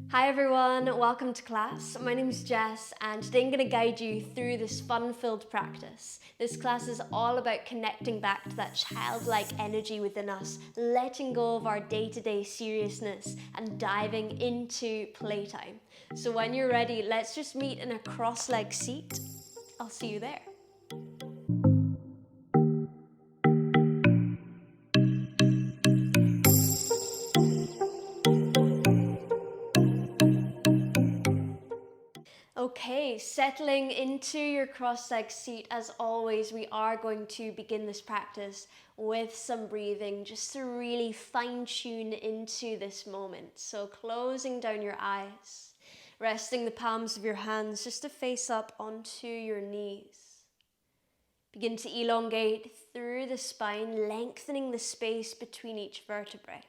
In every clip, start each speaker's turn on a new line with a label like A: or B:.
A: Hi everyone, welcome to class. My name is Jess and today I'm going to guide you through this fun-filled practice. This class is all about connecting back to that childlike energy within us, letting go of our day-to-day seriousness and diving into playtime. So when you're ready, let's just meet in a cross-legged seat. I'll see you there. Okay, settling into your cross-legged seat. As always, we are going to begin this practice with some breathing just to really fine-tune into this moment. So closing down your eyes, resting the palms of your hands just to face up onto your knees. Begin to elongate through the spine, lengthening the space between each vertebrae.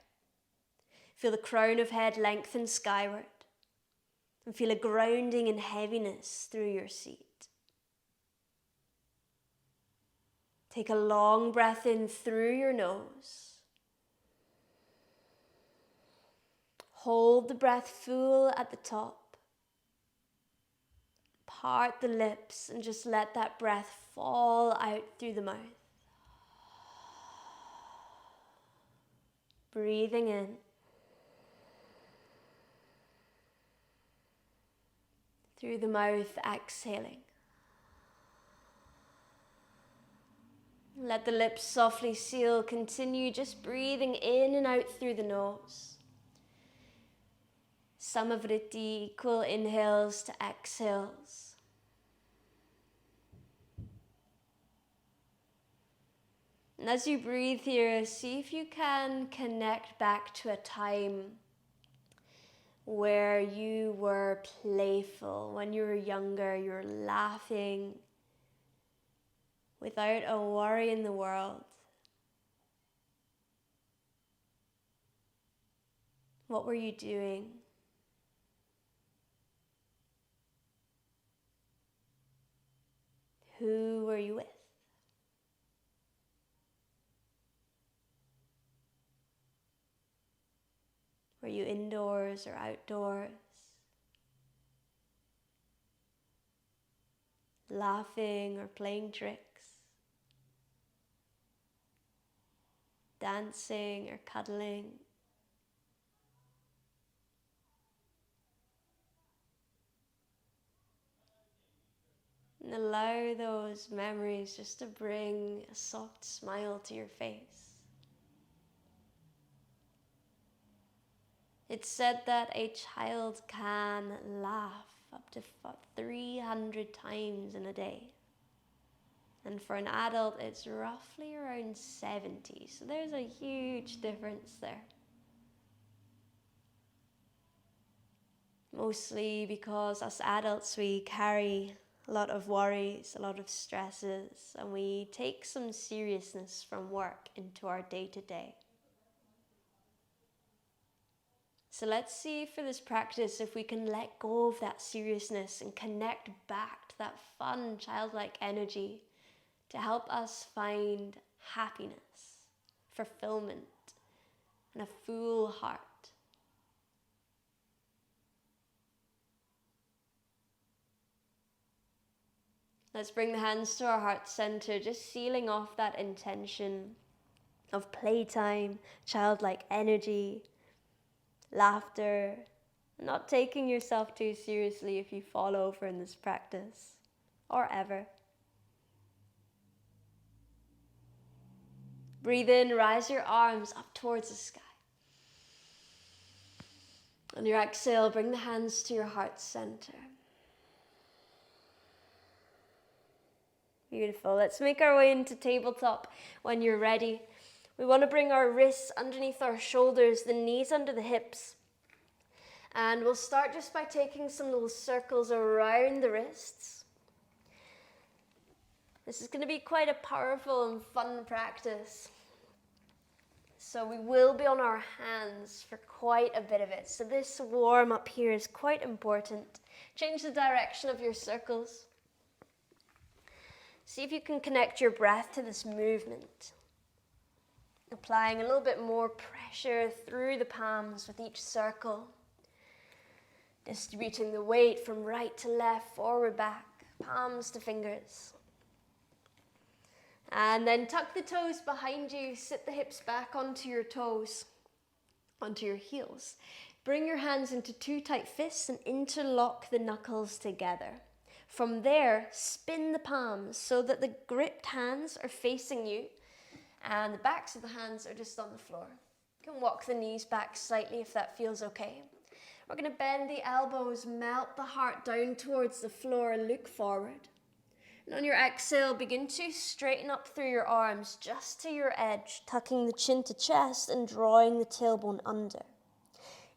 A: Feel the crown of head lengthen skyward. And feel a grounding and heaviness through your seat. Take a long breath in through your nose. Hold the breath full at the top. Part the lips and just let that breath fall out through the mouth. Breathing in. Through the mouth, exhaling. Let the lips softly seal. Continue just breathing in and out through the nose. Samavriti, equal inhales to exhales. And as you breathe here, see if you can connect back to a time where you were playful. When you were younger, you were laughing without a worry in the world. What were you doing? Who were you with? Were you indoors or outdoors? Laughing or playing tricks? Dancing or cuddling? And allow those memories just to bring a soft smile to your face. It's said that a child can laugh up to 300 times in a day. And for an adult, it's roughly around 70. So there's a huge difference there. Mostly because us adults, we carry a lot of worries, a lot of stresses, and we take some seriousness from work into our day-to-day. So let's see for this practice if we can let go of that seriousness and connect back to that fun, childlike energy to help us find happiness, fulfillment, and a full heart. Let's bring the hands to our heart center, just sealing off that intention of playtime, childlike energy, laughter, not taking yourself too seriously if you fall over in this practice, or ever. Breathe in, rise your arms up towards the sky. On your exhale, bring the hands to your heart center. Beautiful. Let's make our way into tabletop when you're ready. We want to bring our wrists underneath our shoulders, the knees under the hips. And we'll start just by taking some little circles around the wrists. This is going to be quite a powerful and fun practice. So we will be on our hands for quite a bit of it. So this warm up here is quite important. Change the direction of your circles. See if you can connect your breath to this movement. Applying a little bit more pressure through the palms with each circle. Distributing the weight from right to left, forward, back, palms to fingers. And then tuck the toes behind you, sit the hips back onto your toes, onto your heels. Bring your hands into two tight fists and interlock the knuckles together. From there, spin the palms so that the gripped hands are facing you and the backs of the hands are just on the floor. You can walk the knees back slightly if that feels okay. We're going to bend the elbows, melt the heart down towards the floor and look forward. And on your exhale, begin to straighten up through your arms just to your edge, tucking the chin to chest and drawing the tailbone under.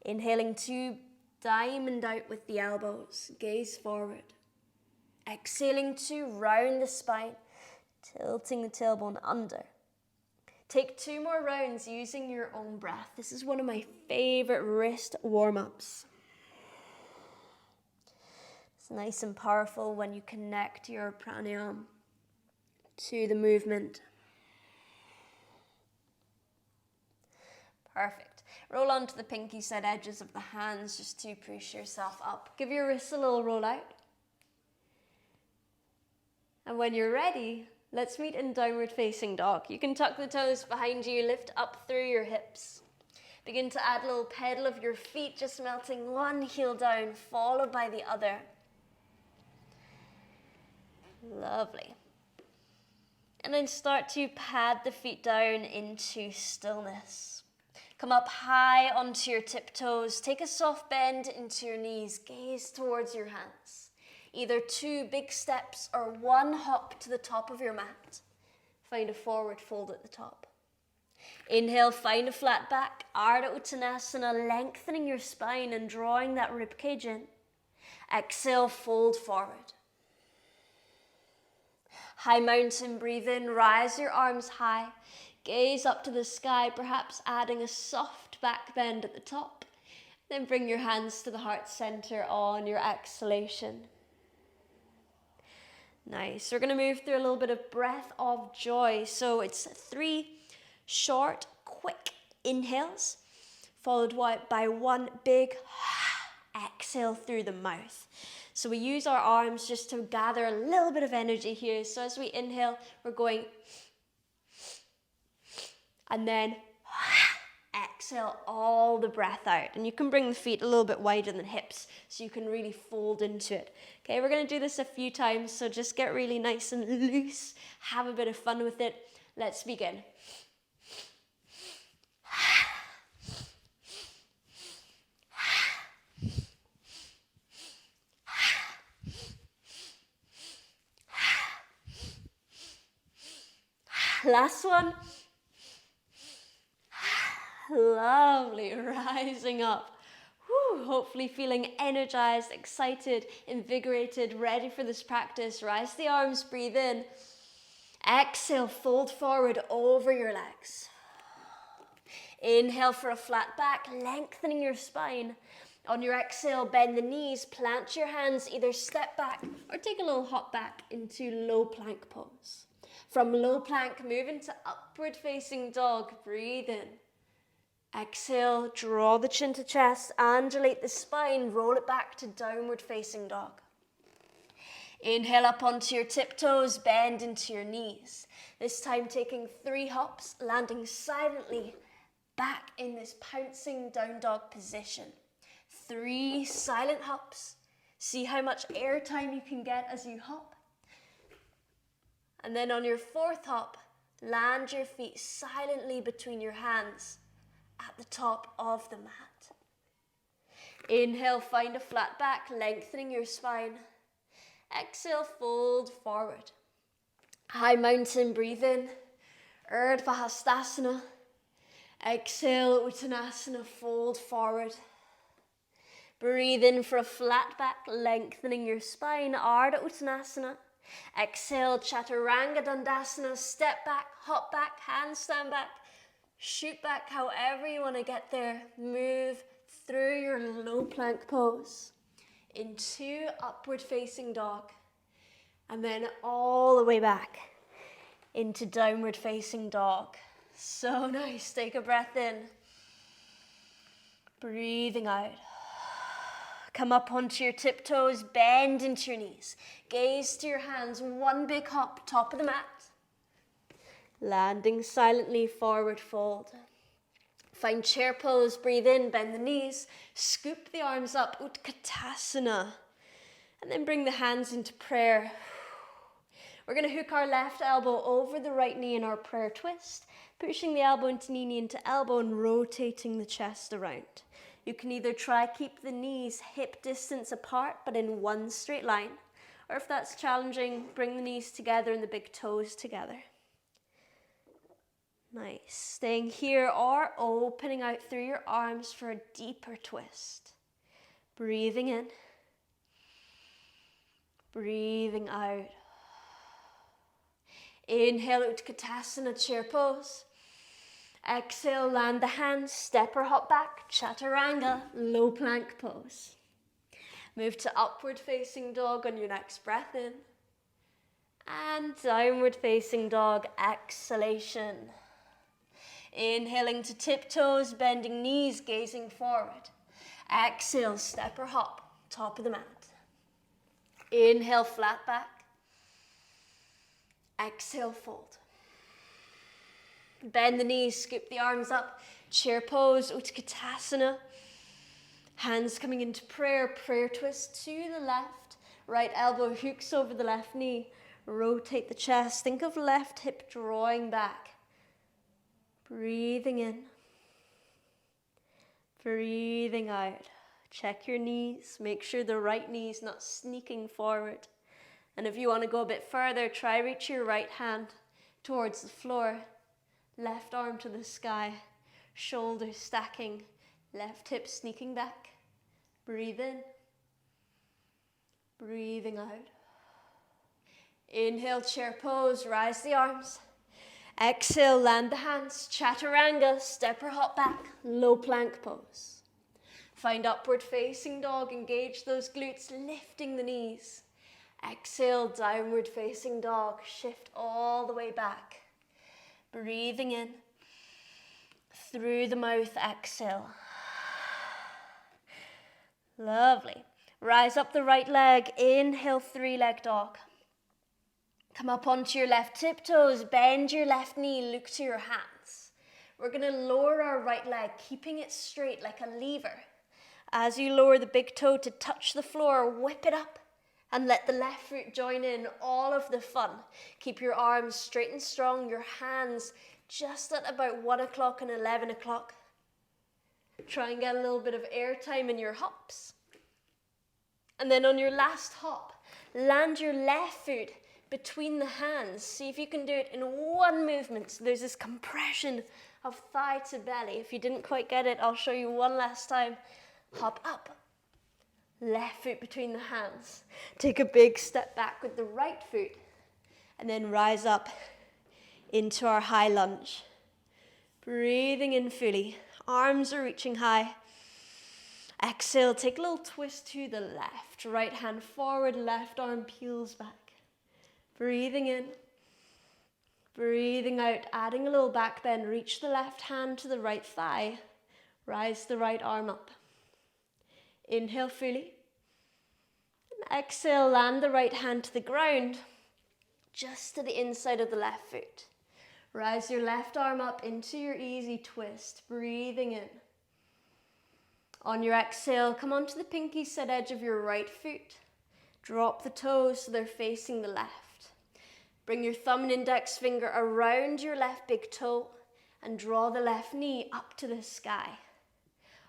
A: Inhaling to diamond out with the elbows, gaze forward. Exhaling to round the spine, tilting the tailbone under. Take 2 more rounds using your own breath. This is one of my favorite wrist warm-ups. It's nice and powerful when you connect your pranayama to the movement. Perfect. Roll onto the pinky side edges of the hands just to push yourself up. Give your wrists a little roll out. And when you're ready, let's meet in downward facing dog. You can tuck the toes behind you, lift up through your hips. Begin to add a little pedal of your feet, just melting one heel down, followed by the other. Lovely. And then start to pad the feet down into stillness. Come up high onto your tiptoes. Take a soft bend into your knees. Gaze towards your hands. Either 2 big steps or 1 hop to the top of your mat. Find a forward fold at the top. Inhale, find a flat back. Ardha Uttanasana, lengthening your spine and drawing that ribcage in. Exhale, fold forward. High mountain, breathe in, rise your arms high. Gaze up to the sky, perhaps adding a soft back bend at the top. Then bring your hands to the heart center on your exhalation. Nice. We're going to move through a little bit of breath of joy. So it's 3 short, quick inhales, followed by 1 big exhale through the mouth. So we use our arms just to gather a little bit of energy here. So as we inhale, we're going, and then exhale all the breath out. And you can bring the feet a little bit wider than hips so you can really fold into it. Okay, we're going to do this a few times, so just get really nice and loose. Have a bit of fun with it. Let's begin. Last one. Lovely, rising up. Whew, hopefully feeling energized, excited, invigorated, ready for this practice. Rise the arms, breathe in. Exhale, fold forward over your legs. Inhale for a flat back, lengthening your spine. On your exhale, bend the knees, plant your hands, either step back or take a little hop back into low plank pose. From low plank, move into upward facing dog, breathe in. Exhale, draw the chin to chest, undulate the spine, roll it back to downward facing dog. Inhale up onto your tiptoes, bend into your knees. This time taking 3 hops, landing silently back in this pouncing down dog position. 3 silent hops. See how much air time you can get as you hop. And then on your 4th hop, land your feet silently between your hands at the top of the mat. Inhale, find a flat back, lengthening your spine. Exhale, fold forward. High mountain, breathe in. Urdhva Hastasana. Exhale, Uttanasana, fold forward. Breathe in for a flat back, lengthening your spine. Ardha Uttanasana. Exhale, Chaturanga Dandasana. Step back, hop back, handstand back. Shoot back however you want to get there. Move through your low plank pose into upward facing dog. And then all the way back into downward facing dog. So nice. Take a breath in. Breathing out. Come up onto your tiptoes, bend into your knees. Gaze to your hands, one big hop, top of the mat. Landing silently, forward fold. Find chair pose, breathe in, bend the knees, scoop the arms up, Utkatasana. And then bring the hands into prayer. We're going to hook our left elbow over the right knee in our prayer twist, pushing the elbow into knee into elbow and rotating the chest around. You can either try keep the knees hip distance apart but in one straight line, or if that's challenging, bring the knees together and the big toes together. Nice. Staying here or opening out through your arms for a deeper twist. Breathing in. Breathing out. Inhale, Utkatasana, chair pose. Exhale, land the hands, step or hop back, chaturanga, low plank pose. Move to upward facing dog on your next breath in. And downward facing dog, exhalation. Inhaling to tiptoes, bending knees, gazing forward. Exhale, step or hop, top of the mat. Inhale, flat back. Exhale, fold. Bend the knees, scoop the arms up. Chair pose, Utkatasana. Hands coming into prayer, prayer twist to the left. Right elbow hooks over the left knee. Rotate the chest. Think of left hip drawing back. Breathing in. Breathing out. Check your knees. Make sure the right knee is not sneaking forward. And if you want to go a bit further, try reach your right hand towards the floor. Left arm to the sky. Shoulders stacking. Left hip sneaking back. Breathe in. Breathing out. Inhale, chair pose. Rise the arms. Exhale, land the hands. Chaturanga, step or hop back. Low plank pose. Find upward facing dog. Engage those glutes, lifting the knees. Exhale, downward facing dog. Shift all the way back. Breathing in. Through the mouth, exhale. Lovely. Rise up the right leg. Inhale, three-leg dog. Come up onto your left tiptoes. Bend your left knee. Look to your hands. We're going to lower our right leg, keeping it straight like a lever. As you lower the big toe to touch the floor, whip it up. And let the left foot join in all of the fun. Keep your arms straight and strong, your hands just at about 1 o'clock and 11 o'clock. Try and get a little bit of air time in your hops. And then on your last hop, land your left foot between the hands. See if you can do it in one movement. So there's this compression of thigh to belly. If you didn't quite get it, I'll show you one last time. Hop up. Left foot between the hands. Take a big step back with the right foot. And then rise up into our high lunge. Breathing in fully. Arms are reaching high. Exhale, take a little twist to the left. Right hand forward, left arm peels back. Breathing in. Breathing out, adding a little back bend. Reach the left hand to the right thigh. Rise the right arm up. Inhale fully. And exhale, land the right hand to the ground, just to the inside of the left foot. Rise your left arm up into your easy twist, breathing in. On your exhale, come onto the pinky side edge of your right foot. Drop the toes so they're facing the left. Bring your thumb and index finger around your left big toe and draw the left knee up to the sky.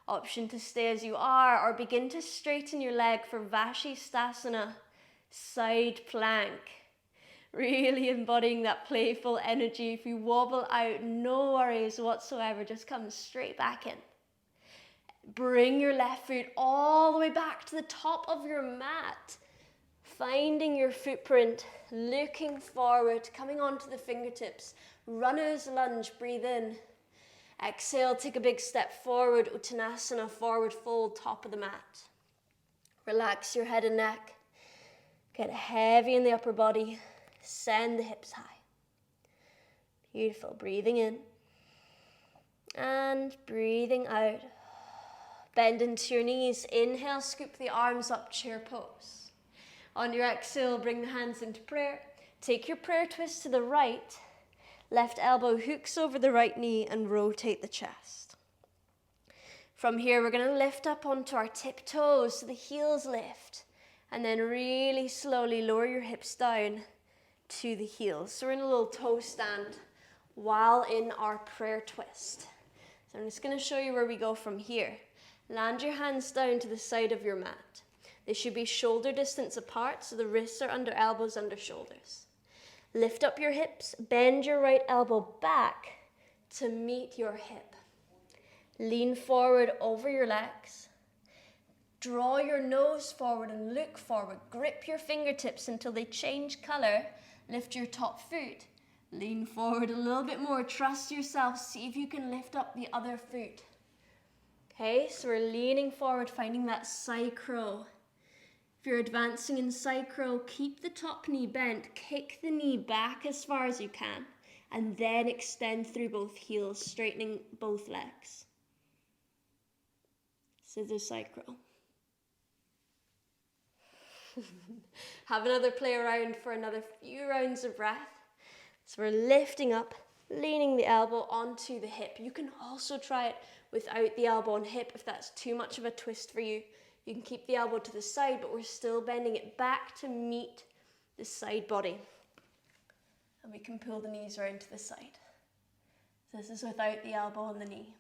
A: Option to stay as you are or begin to straighten your leg for Vashisthasana, side plank. Really embodying that playful energy. If you wobble out, no worries whatsoever, just come straight back in. Bring your left foot all the way back to the top of your mat. Finding your footprint, looking forward, coming onto the fingertips. Runner's lunge, breathe in. Exhale, take a big step forward, Uttanasana, forward fold, top of the mat. Relax your head and neck. Get heavy in the upper body. Send the hips high. Beautiful. Breathing in. And breathing out. Bend into your knees. Inhale, scoop the arms up, chair pose. On your exhale, bring the hands into prayer. Take your prayer twist to the right. Left elbow hooks over the right knee and rotate the chest. From here, we're going to lift up onto our tiptoes so the heels lift. And then really slowly lower your hips down to the heels. So we're in a little toe stand while in our prayer twist. So I'm just going to show you where we go from here. Land your hands down to the side of your mat. They should be shoulder distance apart, so the wrists are under elbows, under shoulders. Lift up your hips, bend your right elbow back to meet your hip. Lean forward over your legs. Draw your nose forward and look forward. Grip your fingertips until they change color. Lift your top foot. Lean forward a little bit more. Trust yourself. See if you can lift up the other foot. Okay, so we're leaning forward, finding that side crow. If you're advancing in side crow, keep the top knee bent. Kick the knee back as far as you can. And then extend through both heels, straightening both legs. Scissor side crow. Have another play around for another few rounds of breath. So we're lifting up, leaning the elbow onto the hip. You can also try it without the elbow and hip if that's too much of a twist for you. You can keep the elbow to the side, but we're still bending it back to meet the side body. And we can pull the knees around to the side. So this is without the elbow on the knee.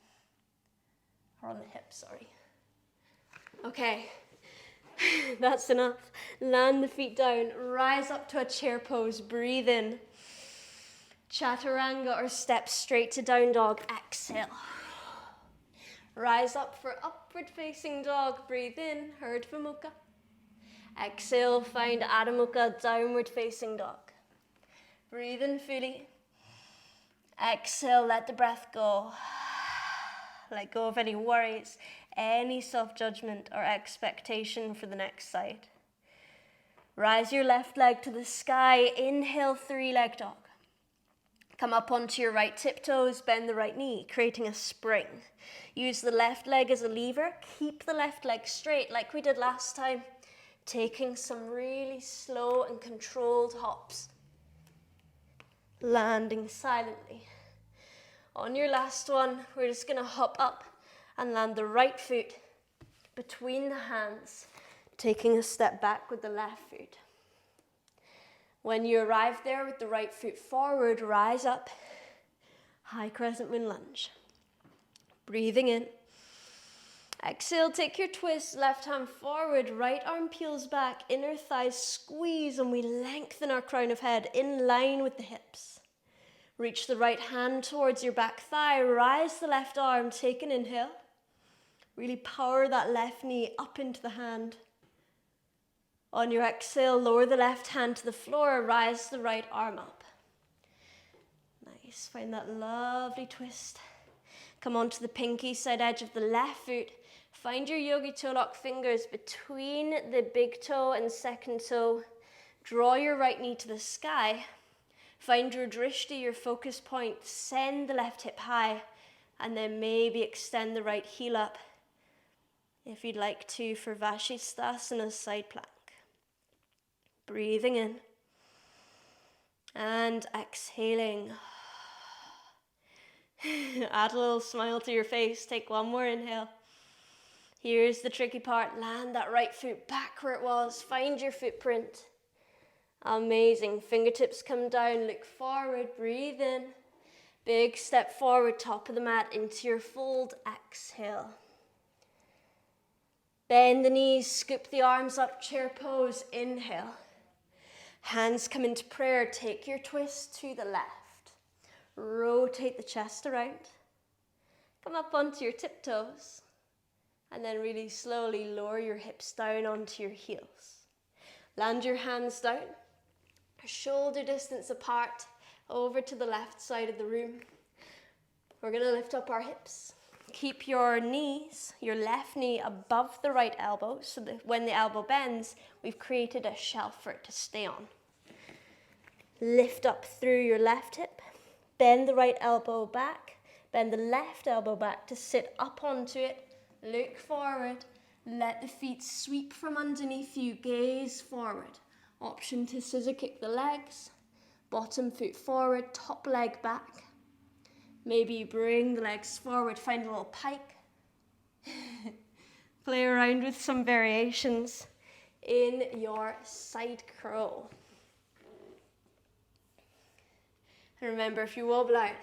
A: Or on the hip, sorry. Okay, that's enough. Land the feet down, rise up to a chair pose, breathe in. Chaturanga or step straight to down dog, exhale. Rise up for upward facing dog, breathe in, Urdhva Mukha. Exhale, find Adho Mukha, downward facing dog. Breathe in fully. Exhale, let the breath go. Let go of any worries, any self-judgment or expectation for the next side. Rise your left leg to the sky, inhale, three-leg dog. Come up onto your right tiptoes, bend the right knee, creating a spring. Use the left leg as a lever. Keep the left leg straight like we did last time. Taking some really slow and controlled hops. Landing silently. On your last one, we're just going to hop up and land the right foot between the hands, taking a step back with the left foot. When you arrive there with the right foot forward, rise up, high crescent moon lunge. Breathing in. Exhale, take your twist, left hand forward, right arm peels back, inner thighs squeeze, and we lengthen our crown of head in line with the hips. Reach the right hand towards your back thigh, rise the left arm, take an inhale. Really power that left knee up into the hand. On your exhale, lower the left hand to the floor, rise the right arm up. Nice, find that lovely twist. Come onto the pinky side edge of the left foot. Find your yogi toe lock fingers between the big toe and second toe. Draw your right knee to the sky. Find your drishti, your focus point. Send the left hip high, and then maybe extend the right heel up. If you'd like to, for Vashisthasana, side plank. Breathing in and exhaling. Add a little smile to your face. Take one more inhale. Here's the tricky part. Land that right foot back where it was. Find your footprint. Amazing. Fingertips come down. Look forward. Breathe in. Big step forward. Top of the mat into your fold. Exhale. Bend the knees. Scoop the arms up. Chair pose. Inhale. Hands come into prayer. Take your twist to the left. Rotate the chest around. Come up onto your tiptoes. And then really slowly lower your hips down onto your heels. Land your hands down. Shoulder distance apart. Over to the left side of the room. We're going to lift up our hips. Keep your knees, your left knee above the right elbow, so that when the elbow bends, we've created a shelf for it to stay on. Lift up through your left hip. Bend the right elbow back. Bend the left elbow back to sit up onto it. Look forward. Let the feet sweep from underneath you. Gaze forward. Option to scissor kick the legs. Bottom foot forward, top leg back. Maybe bring the legs forward, find a little pike. Play around with some variations in your side crow. And remember, if you wobble out,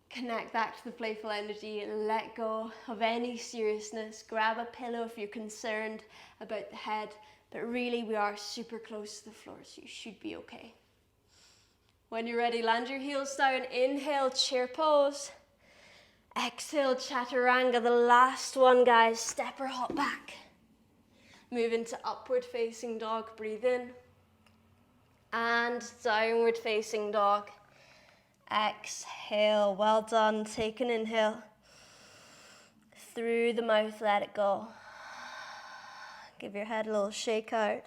A: connect back to the playful energy and let go of any seriousness. Grab a pillow if you're concerned about the head, but really we are super close to the floor, so you should be okay. When you're ready, land your heels down. Inhale, chair pose. Exhale, chaturanga. The last one, guys. Step or hop back. Move into upward facing dog. Breathe in. And downward facing dog. Exhale. Well done. Take an inhale. Through the mouth, let it go. Give your head a little shake out.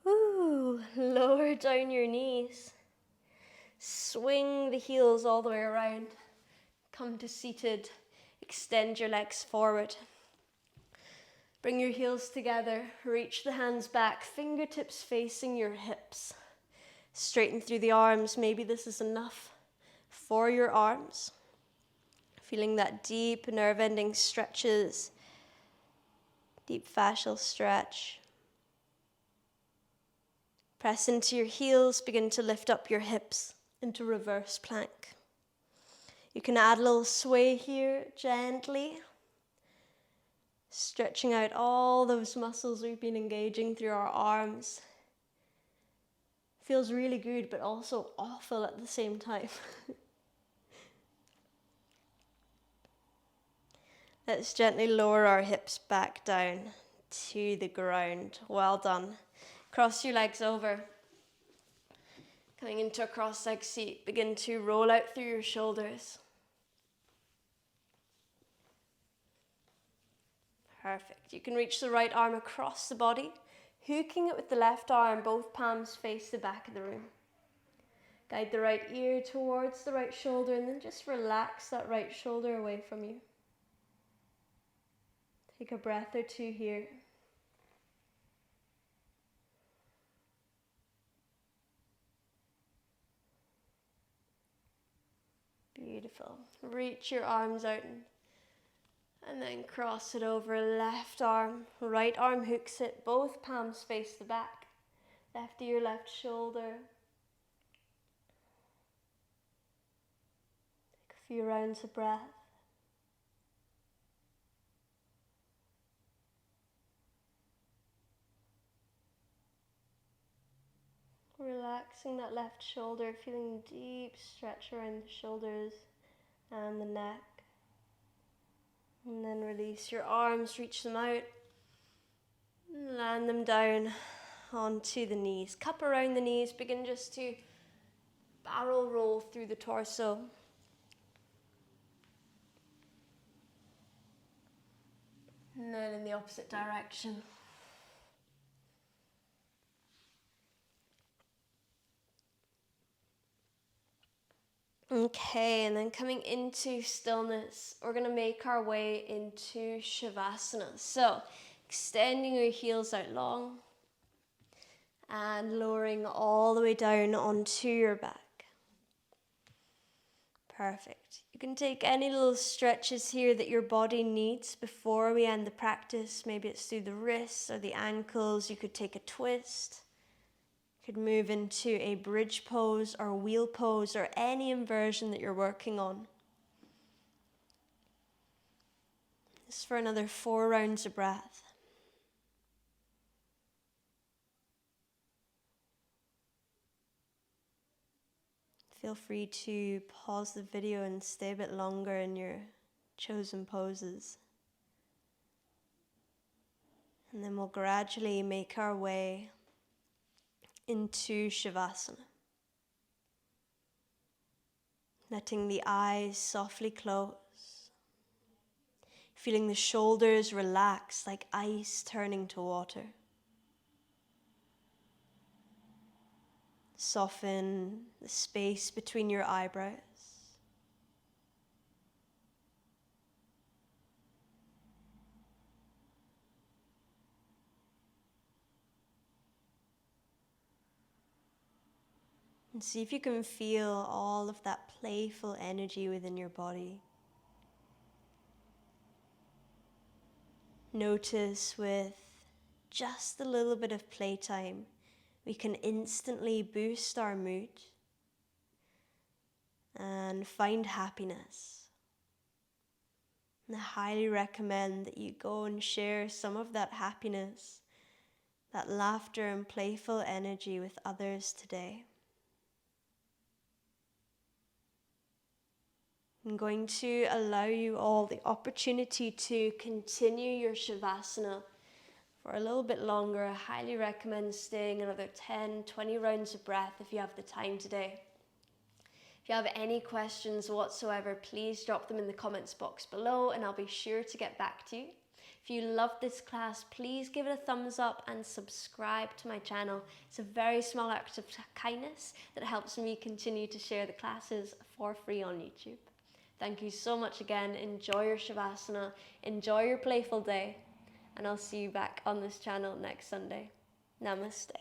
A: Woo. Lower down your knees. Swing the heels all the way around. Come to seated. Extend your legs forward. Bring your heels together. Reach the hands back. Fingertips facing your hips. Straighten through the arms. Maybe this is enough for your arms. Feeling that deep nerve ending stretches. Deep fascial stretch. Press into your heels. Begin to lift up your hips into reverse plank. You can add a little sway here gently. Stretching out all those muscles we've been engaging through our arms. Feels really good, but also awful at the same time. Let's gently lower our hips back down to the ground. Well done. Cross your legs over. Coming into a cross-legged seat, begin to roll out through your shoulders. Perfect. You can reach the right arm across the body, hooking it with the left arm, both palms face the back of the room. Guide the right ear towards the right shoulder and then just relax that right shoulder away from you. Take a breath or two here. Beautiful. Reach your arms out and then cross it over. Left arm, right arm hooks it. Both palms face the back. Left ear, left shoulder. Take a few rounds of breath. Relaxing that left shoulder, feeling deep stretch around the shoulders and the neck. And then release your arms, reach them out, and land them down onto the knees. Cup around the knees, begin just to barrel roll through the torso. And then in the opposite direction. Okay, and then coming into stillness, we're going to make our way into Shavasana. So, extending your heels out long and lowering all the way down onto your back. Perfect. You can take any little stretches here that your body needs before we end the practice. Maybe it's through the wrists or the ankles. You could take a twist. Could move into a bridge pose or wheel pose or any inversion that you're working on. Just for another 4 rounds of breath. Feel free to pause the video and stay a bit longer in your chosen poses. And then we'll gradually make our way into Shavasana. Letting the eyes softly close. Feeling the shoulders relax like ice turning to water. Soften the space between your eyebrows. And see if you can feel all of that playful energy within your body. Notice with just a little bit of playtime, we can instantly boost our mood and find happiness. And I highly recommend that you go and share some of that happiness, that laughter and playful energy with others today. I'm going to allow you all the opportunity to continue your Shavasana for a little bit longer. I highly recommend staying another 10-20 rounds of breath if you have the time today. If you have any questions whatsoever, please drop them in the comments box below and I'll be sure to get back to you. If you love this class, please give it a thumbs up and subscribe to my channel. It's a very small act of kindness that helps me continue to share the classes for free on YouTube. Thank you so much again. Enjoy your Shavasana, enjoy your playful day, and I'll see you back on this channel next Sunday. Namaste.